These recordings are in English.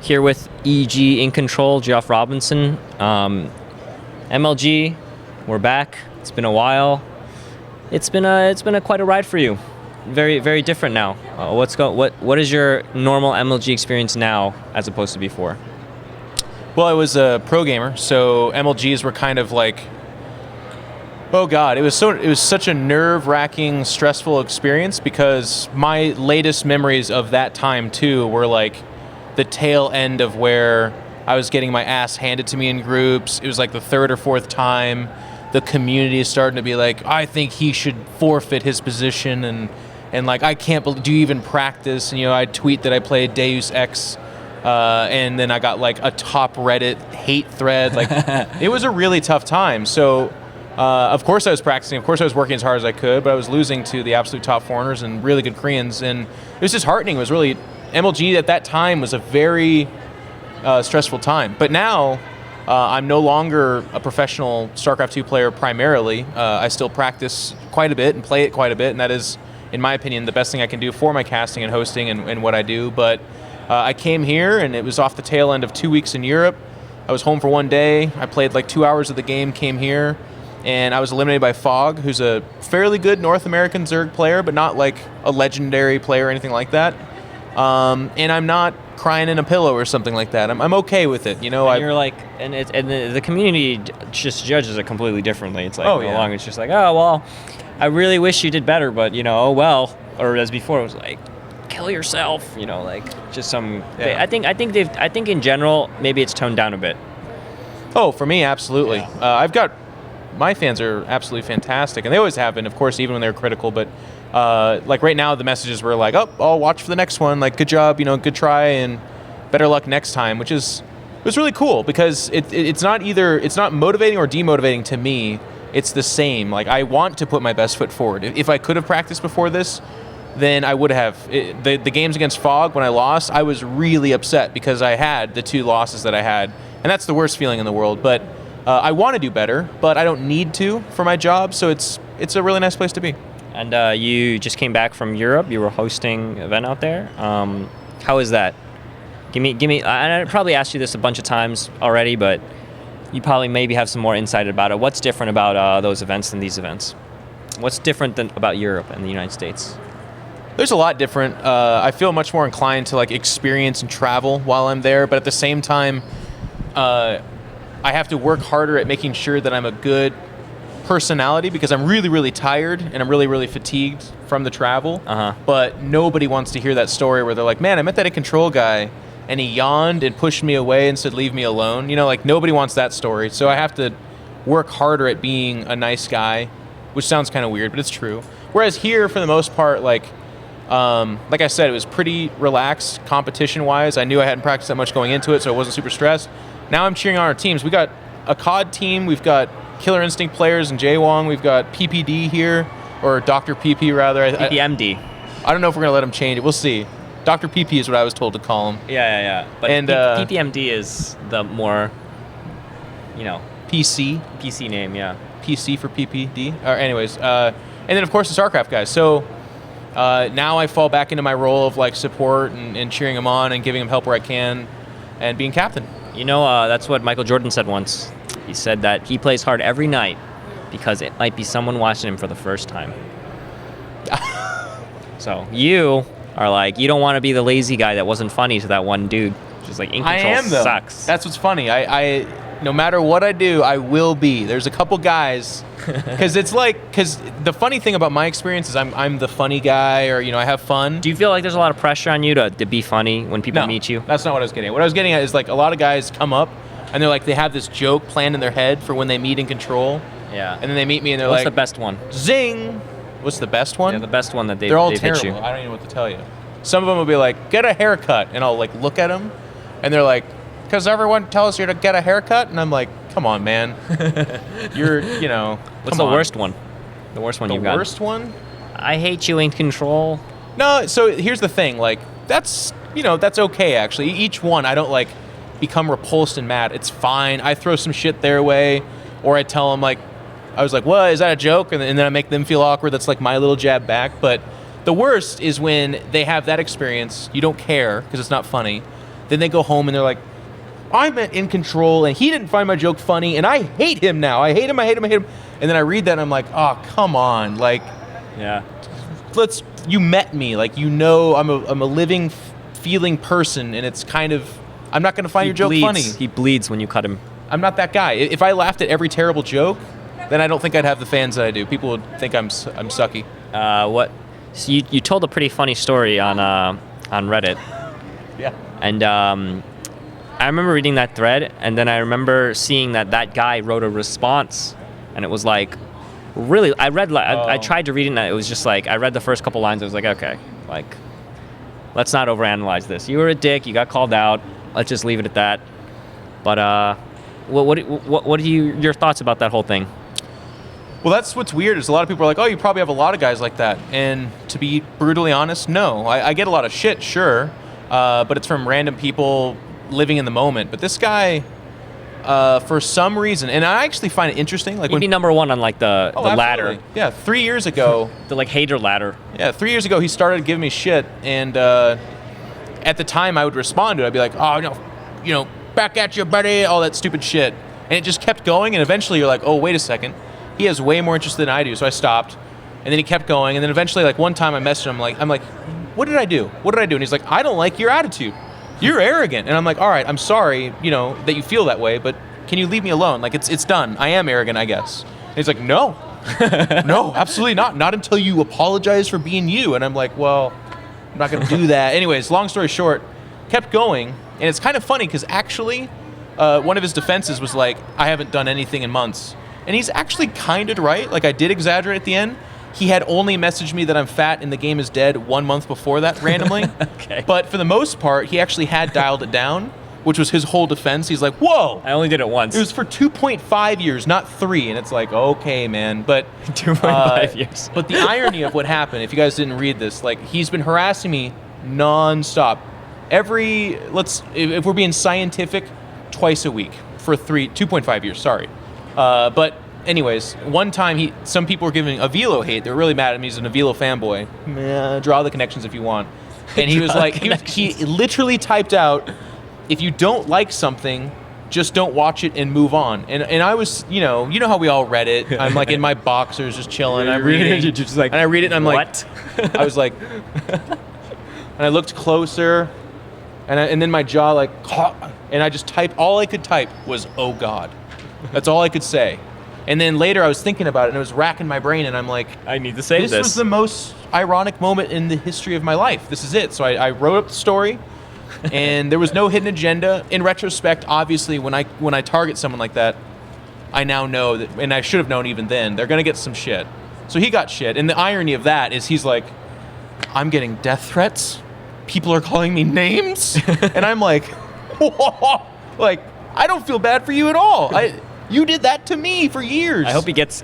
here with EG iNcontroL, Geoff Robinson. MLG, we're back. It's been a while. It's been quite a ride for you. Very, very different now. What is your normal MLG experience now as opposed to before? Well, I was a pro gamer, so MLGs were kind of like, oh God, it was such a nerve-wracking, stressful experience because my latest memories of that time too were like the tail end of where I was getting my ass handed to me in groups. It was like the third or fourth time. The community is starting to be like, I think he should forfeit his position, and like, I can't believe, do you even practice? And I'd tweet that I played Deus Ex, and then I got like a top Reddit hate thread. Like, it was a really tough time. So, of course I was practicing. Of course I was working as hard as I could, but I was losing to the absolute top foreigners and really good Koreans, and it was disheartening. It was really, MLG at that time was a very stressful time. But now, I'm no longer a professional StarCraft 2 player primarily. I still practice quite a bit and play it quite a bit, and that is, in my opinion, the best thing I can do for my casting and hosting and what I do. But I came here, and it was off the tail end of 2 weeks in Europe. I was home for one day. I played like 2 hours of the game, came here, and I was eliminated by Fog, who's a fairly good North American Zerg player, but not like a legendary player or anything like that. And I'm not crying in a pillow or something like that. I'm okay with it, And you're like, and the community just judges it completely differently. It's like, long it's just like, oh well, I really wish you did better, but oh well. Or as before, it was like, kill yourself. Like just some. Yeah. I think in general, maybe it's toned down a bit. Oh, for me, absolutely. Yeah. My fans are absolutely fantastic, and they always have been, of course, even when they're critical. But like right now, the messages were like, "Oh, I'll watch for the next one. Like, good job, good try, and better luck next time," which was really cool because it's not motivating or demotivating to me. It's the same. Like, I want to put my best foot forward. If I could have practiced before this, then I would have. The games against Fog, when I lost, I was really upset because I had the 2 losses that I had, and that's the worst feeling in the world. But I want to do better, but I don't need to for my job, so it's a really nice place to be. And you just came back from Europe. You were hosting an event out there. How is that? Give me. I probably asked you this a bunch of times already, but you probably maybe have some more insight about it. What's different about those events than these events? What's different about Europe and the United States? There's a lot different. I feel much more inclined to like experience and travel while I'm there, but at the same time, I have to work harder at making sure that I'm a good personality because I'm really, really tired and I'm really, really fatigued from the travel. But nobody wants to hear that story where they're like, man, I met that iNcontroL guy and he yawned and pushed me away and said, leave me alone. Like nobody wants that story. So I have to work harder at being a nice guy, which sounds kind of weird, but it's true. Whereas here, for the most part, like I said, it was pretty relaxed competition-wise. I knew I hadn't practiced that much going into it, so I wasn't super stressed. Now I'm cheering on our teams. We got a COD team. We've got Killer Instinct players and Jaewong. We've got PPD here, or Dr. PP rather. PPMD. I don't know if we're going to let him change it. We'll see. Dr. PP is what I was told to call him. Yeah. But PPMD is the more, PC name, yeah. PC for PPD. Anyways, and then of course the StarCraft guys. So now I fall back into my role of like support and cheering him on and giving him help where I can and being captain. That's what Michael Jordan said once. He said that he plays hard every night because it might be someone watching him for the first time. So you are like, you don't want to be the lazy guy that wasn't funny to that one dude. Just like, iNcontroL sucks. That's what's funny. I no matter what I do, I will be. There's a couple guys, because the funny thing about my experience is I'm the funny guy, or I have fun. Do you feel like there's a lot of pressure on you to be funny when people meet you? That's not what I was getting at. What I was getting at is like a lot of guys come up and they're like, they have this joke planned in their head for when they meet iNcontroL. Yeah. And then they meet me and they're What's like, the best one? Zing! What's the best one? Yeah, the best one that they're all they've terrible. hit you. I don't even know what to tell you. Some of them will be like, get a haircut, and I'll like look at them, and they're like, because everyone tells you to get a haircut, and I'm like, come on, man. What's the worst one? The worst one you've got? The worst one? I hate you, iNcontroL. No, so here's the thing, like, that's okay, actually. Each one, I don't like become repulsed and mad. It's fine. I throw some shit their way, or I tell them like, I was like, what, is that a joke? And then I make them feel awkward. That's like my little jab back. But the worst is when they have that experience, you don't care because it's not funny, Then they go home and they're like, I'm at iNcontroL and he didn't find my joke funny and I hate him now. I hate him. And then I read that and I'm like, oh, come on. Like, Yeah. you met me. Like, I'm a living, feeling person, and it's kind of, I'm not going to find your joke funny. He bleeds when you cut him. I'm not that guy. If I laughed at every terrible joke, then I don't think I'd have the fans that I do. People would think I'm sucky. So you told a pretty funny story on Reddit. Yeah. And I remember reading that thread, and then I remember seeing that guy wrote a response, and it was like, really, I tried to read it, and it was just like, I read the first couple lines, I was like, okay, like, let's not overanalyze this. You were a dick, you got called out, let's just leave it at that. But what are your thoughts about that whole thing? Well, that's what's weird is a lot of people are like, oh, you probably have a lot of guys like that. And to be brutally honest, no. I get a lot of shit, sure, but it's from random people living in the moment. But this guy, for some reason, and I actually find it interesting. Like, He'd be number one on like the ladder. Yeah, 3 years ago. The like hater ladder. Yeah, 3 years ago he started giving me shit, and at the time I would respond to it. I'd be like, oh, no, back at you, buddy, all that stupid shit. And it just kept going, and eventually you're like, oh, wait a second. He has way more interest than I do, so I stopped. And then he kept going, and then eventually, like, one time I messaged him, I'm like, what did I do? And he's like, I don't like your attitude. You're arrogant. And I'm like, all right, I'm sorry, that you feel that way, but can you leave me alone? Like, it's done. I am arrogant, I guess. And he's like, no. No, absolutely not. Not until you apologize for being you. And I'm like, well, I'm not going to do that. Anyways, long story short, kept going. And it's kind of funny because actually, one of his defenses was like, I haven't done anything in months. And he's actually kind of right. Like, I did exaggerate at the end. He had only messaged me that I'm fat and the game is dead 1 month before that, randomly. Okay. But for the most part, he actually had dialed it down, which was his whole defense. He's like, whoa. I only did it once. It was for 2.5 years, not 3. And it's like, okay, man. But 2.5 years. But the irony of what happened, if you guys didn't read this, like, he's been harassing me nonstop. If we're being scientific, twice a week for 2.5 years, sorry. But anyways, one time some people were giving Avilo hate. They were really mad at me. He's an Avilo fanboy. Draw the connections if you want. And he was like, he literally typed out, if you don't like something, just don't watch it and move on. And I was, you know how we all read it. I'm like in my boxers just chilling. I'm reading. You're just like, and I read it and I'm what? like, I was like, and I looked closer, and then my jaw like, and I just typed. All I could type was, oh God. That's all I could say. And then later I was thinking about it and it was racking my brain and I'm like, I need to save this. This was the most ironic moment in the history of my life. This is it. So I wrote up the story and there was no hidden agenda. In retrospect, obviously, when I target someone like that, I now know that, and I should have known even then, they're going to get some shit. So he got shit. And the irony of that is he's like, I'm getting death threats. People are calling me names. And I'm like, whoa, like, I don't feel bad for you at all. You did that to me for years. I hope he gets.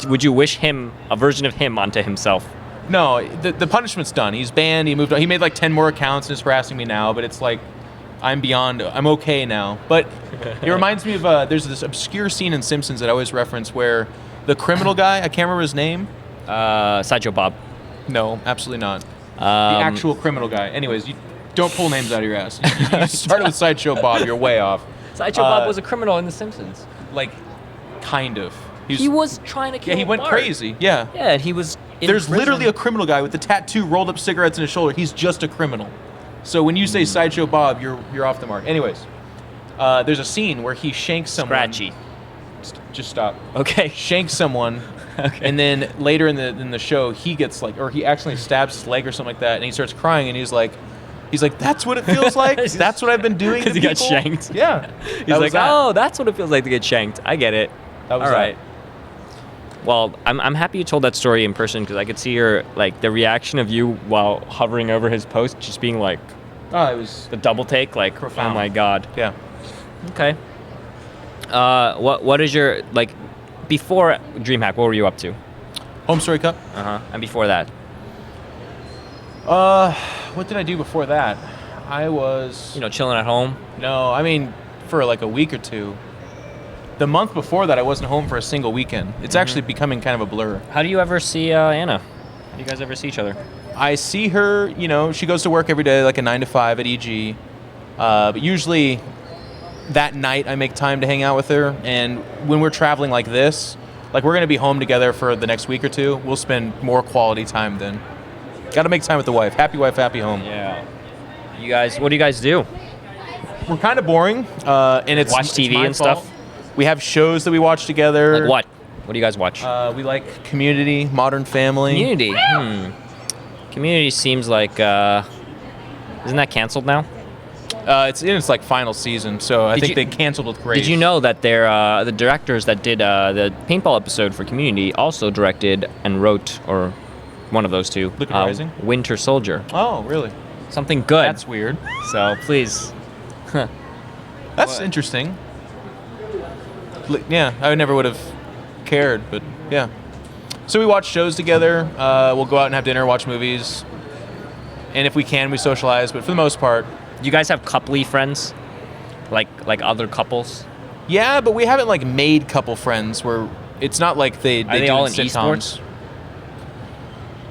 Would you wish him a version of him onto himself? No, the punishment's done. He's banned. He moved on. He made like 10 more accounts and is harassing me now. But it's like, I'm okay now. But it reminds me of there's this obscure scene in Simpsons that I always reference where the criminal guy, I can't remember his name. Sideshow Bob. No, absolutely not. The actual criminal guy. Anyways, you don't pull names out of your ass. You started with Sideshow Bob. You're way off. Sideshow Bob was a criminal in The Simpsons. Like, kind of. He was trying to kill Yeah, he went Bart. crazy. Yeah. Yeah, and he was in There's prison. literally a criminal guy with the tattoo, rolled up cigarettes in his shoulder. He's just a criminal. So when you say Sideshow Bob, you're off the mark. Anyways, there's a scene where he shanks someone. Scratchy. Just stop. Okay. Shanks someone. Okay. And then later in the show, he gets like, or he accidentally stabs his leg or something like that, and he starts crying, and he's like, that's what it feels like? That's what I've been doing to Because he got people?" shanked. Yeah. He's like, oh, that's what it feels like to get shanked. I get it. That was all right. Well, I'm happy you told that story in person because I could see the reaction of you while hovering over his post, just being like, Oh, it was the double take, like, profound. oh my God. Yeah. Okay. What is your, before DreamHack, what were you up to? Home Story Cup. And before that? What did I do before that? I was... chilling at home? No, I mean, for like a week or two. The month before that, I wasn't home for a single weekend. It's actually becoming kind of a blur. How do you ever see Anna? How do you guys ever see each other? I see her, she goes to work every day, like a 9 to 5 at EG. But usually that night I make time to hang out with her. And when we're traveling like this, like we're going to be home together for the next week or two, we'll spend more quality time then. Got to make time with the wife, happy happy home. Yeah. You guys, what do you guys do? We're kind of boring, and it's Watch TV my and fault. stuff? We have shows that we watch together. Like what? What do you guys watch? We like Community, Modern Family. Community. Community seems like isn't that canceled now? It's in its like final season, so I think they canceled with grace. Did you know that they're the directors that did the paintball episode for Community also directed and wrote, or one of those two, Liquid Rising? Winter Soldier. Oh, really? Something good. That's weird. So please. That's interesting. Yeah, I never would have cared, but yeah. So we watch shows together. We'll go out and have dinner, watch movies, and if we can, we socialize. But for the most part, Do you guys have coupley friends, like other couples? yeah. But we haven't like made couple friends where it's not like they Are they do all in in sitcoms. esports?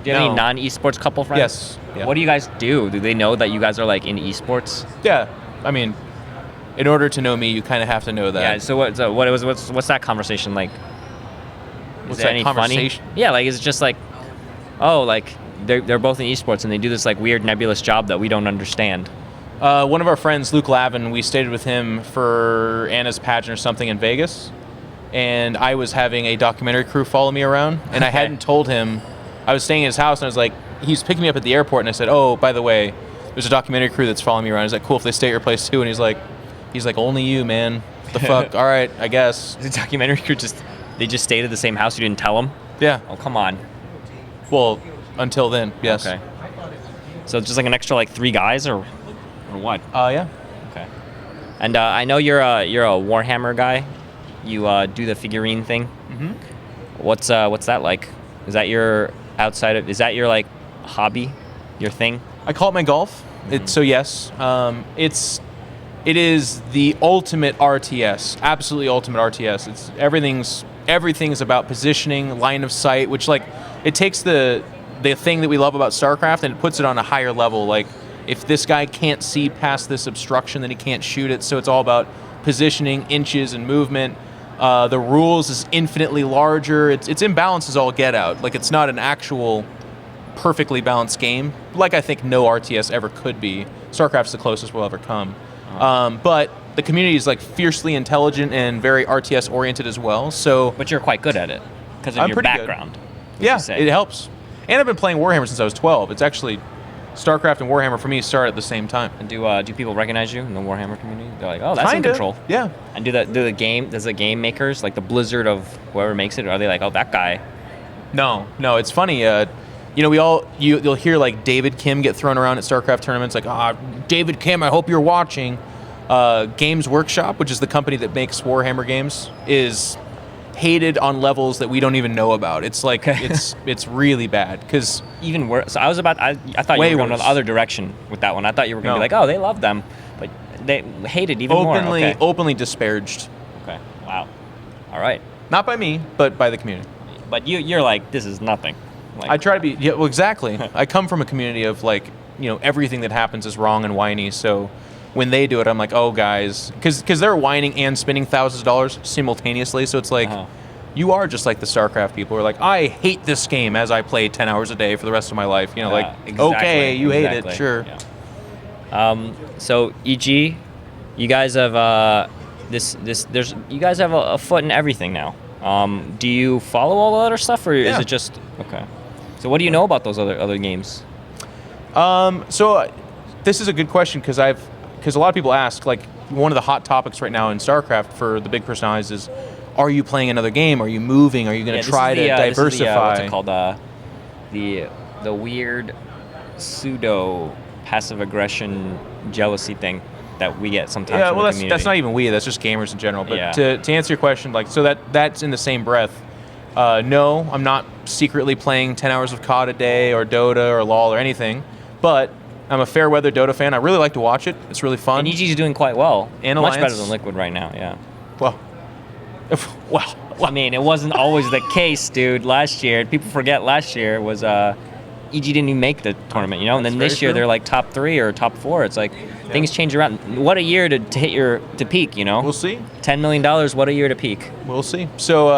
Do you have any No. non-esports couple friends? Yes. Yeah. What do you guys do? Do they know that you guys are like in esports? Yeah, I mean, in order to know me, you kind of have to know that. Yeah. So what's that conversation like? What's it that any conversation? funny? Yeah, like is it just like, oh, like they're both in esports and they do this like weird nebulous job that we don't understand. One of our friends, Luke Lavin, we stayed with him for Anna's pageant or something in Vegas, and I was having a documentary crew follow me around, and I Okay. hadn't told him. I was staying at his house, and I was like, he's picking me up at the airport, and I said, oh, by the way, there's a documentary crew that's following me around. Is that cool if they stay at your place too? And he's like, only you, man. What the fuck? All right, I guess. The documentary crew they just stayed at the same house. You didn't tell them? Yeah. Oh, come on. Well, until then, yes. Okay. So it's just like an extra like 3 guys or what? Yeah. Okay. And I know you're a Warhammer guy. You do the figurine thing. Mm-hmm. What's that like? Is that your is that your like hobby, your thing? I call it my golf. So yes, it is the ultimate RTS, absolutely ultimate RTS. It's everything's about positioning, line of sight, which like it takes the thing that we love about StarCraft and it puts it on a higher level. Like if this guy can't see past this obstruction, then he can't shoot it. So it's all about positioning, inches, and movement. The rules is infinitely larger. It's imbalanced as all get out. Like it's not an actual perfectly balanced game, like I think no RTS ever could be. StarCraft's the closest we'll ever come. But the community is like fiercely intelligent and very RTS oriented as well. So But you're quite good at it because of I'm your pretty good. background. yeah, it helps. And I've been playing Warhammer since I was 12. It's actually StarCraft and Warhammer for me started at the same time. And do people recognize you in the Warhammer community? They're like, oh, that's Kinda, iNcontroL. yeah. And does the game makers, like the Blizzard of whoever makes it, are they like, oh, that guy? No, it's funny. You'll hear like David Kim get thrown around at StarCraft tournaments, like, David Kim, I hope you're watching. Games Workshop, which is the company that makes Warhammer games, is hated on levels that we don't even know about. It's like it's really bad because Even worse. So I thought Way you were going worse. the other direction with that one. I thought you were going to No. be like, oh, they love them, but they hated even more. Okay. openly disparaged, Okay. Wow. All right. not by me, but by the community. But you're like, this is nothing. Like, I try to be, yeah, well, exactly. I come from a community of like, everything that happens is wrong and whiny. So when they do it, I'm like, oh, guys, because they're whining and spending thousands of dollars simultaneously. So it's like, you are just like the StarCraft people who are like, I hate this game as I play 10 hours a day for the rest of my life. exactly, okay, you hate exactly, it, sure. yeah. So EG, you guys have you guys have a foot in everything now. Do you follow all the other stuff, or is it just okay? So what do you know about those other games? This is a good question because a lot of people ask, like, one of the hot topics right now in StarCraft for the big personalities is, are you playing another game? Are you moving? Are you going to try to diversify? What's it called? The weird pseudo passive aggression jealousy thing that we get sometimes. Yeah, from well, the that's community. not even we. That's just gamers in general. But Yeah. to answer your question, like, so that's in the same breath. No, I'm not secretly playing 10 hours of COD a day or Dota or LoL or anything. But I'm a fair weather Dota fan. I really like to watch it. It's really fun. And EG's doing quite well. And Much Alliance. better than Liquid right now. Yeah. Well, I mean, it wasn't always the case, dude. Last year, people forget last year was EG didn't even make the tournament, you know. And then That's this very year true. they're like top 3 or top 4. It's like things change around. What a year to hit to peak, you know. We'll see. $10 million. What a year to peak. We'll see. So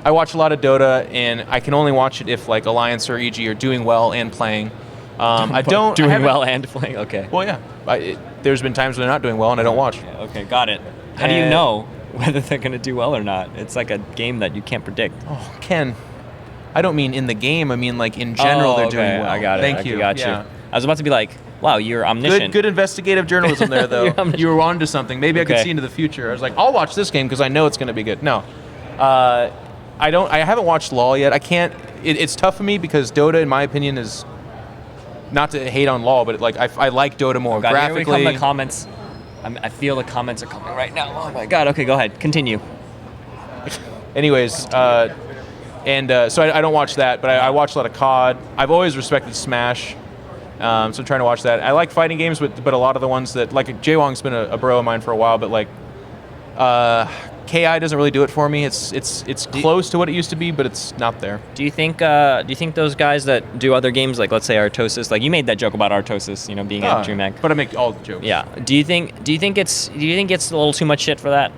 I watch a lot of Dota, and I can only watch it if like Alliance or EG are doing well and playing. I don't doing haven't- well and playing. Okay. Well, yeah. There's been times when they're not doing well, and I don't watch. Yeah, okay, got it. How do you know whether they're going to do well or not? It's like a game that you can't predict. Oh, Ken, I don't mean in the game. I mean like in general they're doing well. I got it. Thank you. Got Yeah. you. I was about to be like, wow, you're omniscient. Good investigative journalism there, though. You were onto something. Maybe I could Okay. see into the future. I was like, I'll watch this game because I know it's going to be good. No, I don't. I haven't watched LoL yet. I can't. It's tough for me because Dota, in my opinion, is not to hate on LoL, but like I like Dota more God, graphically. here we come the comments. I feel the comments are coming right now. Oh my God. Okay, go ahead. Continue. Anyways, so I don't watch that, but I watch a lot of COD. I've always respected Smash, so I'm trying to watch that. I like fighting games, but a lot of the ones that, like Jaewong's been a bro of mine for a while, but like KI doesn't really do it for me. It's close to what it used to be, but it's not there. Do you think those guys that do other games, like let's say Artosis, like you made that joke about Artosis, you know, being at DreamHack. But I make all the jokes. Yeah. Do you think it's a little too much shit for that?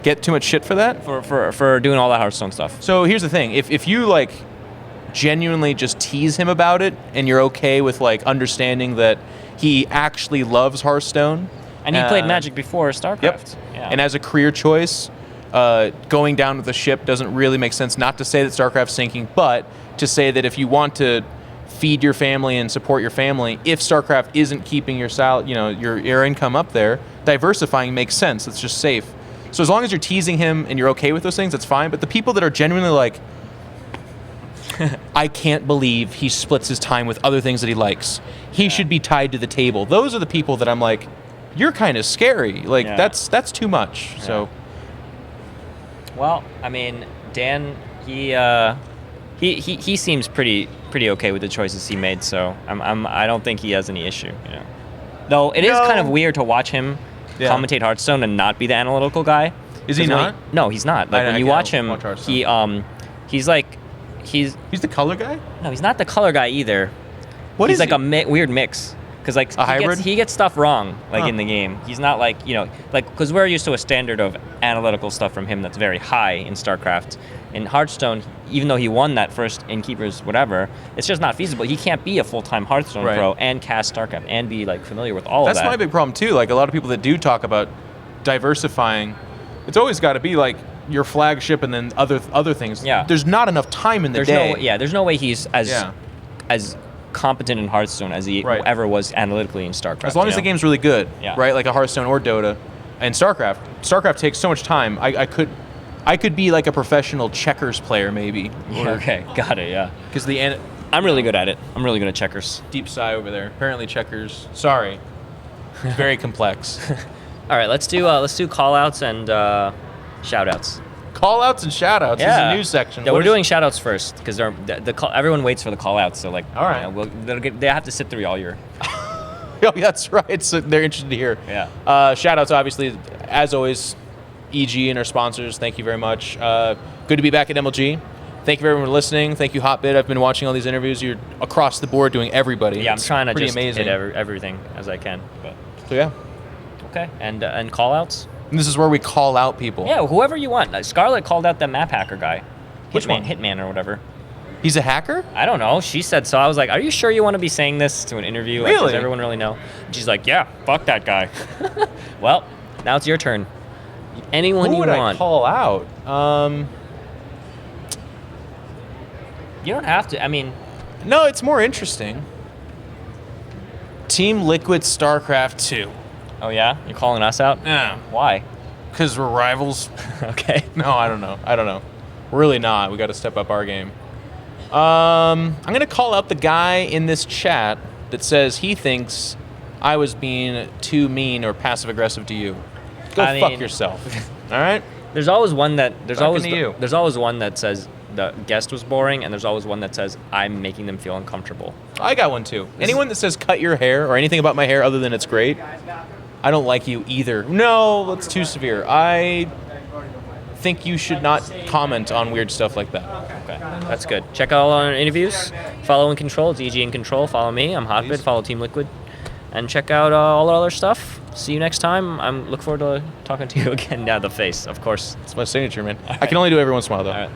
Get too much shit for that? For doing all that Hearthstone stuff. So here's the thing: if you like genuinely just tease him about it, and you're okay with like understanding that he actually loves Hearthstone, And he played Magic before StarCraft. Yep. Yeah. And as a career choice, going down with the ship doesn't really make sense. Not to say that StarCraft's sinking, but to say that if you want to feed your family and support your family, if StarCraft isn't keeping your your income up there, diversifying makes sense. It's just safe. So as long as you're teasing him and you're okay with those things, that's fine. But the people that are genuinely like, I can't believe he splits his time with other things that he likes. He should be tied to the table. Those are the people that I'm like, you're kind of scary. Like that's too much. Yeah. So. Well, I mean, Dan, he seems pretty okay with the choices he made. So I don't think he has any issue. You know, though it is kind of weird to watch him commentate Hearthstone and not be the analytical guy. Is he not? No, he's not. Like when you watch him, he's the color guy. No, he's not the color guy either. What he's is like he? a weird mix. Because like a hybrid? He gets stuff wrong in the game. He's not like because we're used to a standard of analytical stuff from him that's very high in StarCraft. In Hearthstone, even though he won that first Innkeepers whatever, it's just not feasible. He can't be a full-time Hearthstone pro and cast StarCraft and be like familiar with all of that. That's my big problem too. Like a lot of people that do talk about diversifying, it's always got to be like your flagship and then other things. Yeah. There's not enough time in the day. There's no way he's as competent in Hearthstone as he ever was analytically in StarCraft. As long as the game's really good, Yeah. right? Like a Hearthstone or Dota, and StarCraft. StarCraft takes so much time. I could be like a professional checkers player maybe. Yeah, okay, got it. Yeah. Because I'm really good at it. I'm really good at checkers. deep sigh over there. Apparently checkers. Sorry. It's very complex. All right, let's do call outs and shout outs. Call outs and shout outs. This is a news section. Yeah, we're doing shout outs first because everyone waits for the call outs. So like, all right, they have to sit through all year. Oh, that's right. So they're interested to hear. Yeah. Shout outs, obviously, as always, EG and our sponsors. Thank you very much. Good to be back at MLG. Thank you everyone for listening. Thank you, Hotbit. I've been watching all these interviews. You're across the board doing everybody. Yeah, I'm It's trying to pretty just amazing. hit everything as I can. But So yeah. okay, and call outs. And this is where we call out people. Yeah, whoever you want. Scarlett called out the map hacker guy. Which one? Hitman or whatever. He's a hacker? I don't know. She said so. I was like, are you sure you want to be saying this to an interview? Like, Really? does everyone really know? And she's like, yeah, fuck that guy. Well, now it's your turn. Anyone Who would you I want. call out? You don't have to. I mean, No, it's more interesting. Team Liquid StarCraft 2. oh yeah? You're calling us out? Yeah. Why? Because we're rivals. Okay. No, I don't know. We're really not. We got to step up our game. I'm going to call out the guy in this chat that says he thinks I was being too mean or passive aggressive to you. Go fuck yourself. All right? There's always one that there's Talking to you. there's always one that says the guest was boring, and there's always one that says I'm making them feel uncomfortable. I got one too. Anyone that says cut your hair or anything about my hair other than it's great, I don't like you either. No, that's too severe. I think you should not comment on weird stuff like that. Okay, that's good. Check out all our interviews. Follow iNcontroL. It's iNcontroL. Follow me. I'm Hotbit. Please. Follow Team Liquid. And check out all our other stuff. See you next time. I'm look forward to talking to you again. Yeah, the face, of course. It's my signature, man. I can only do it every once in a while, though. All right.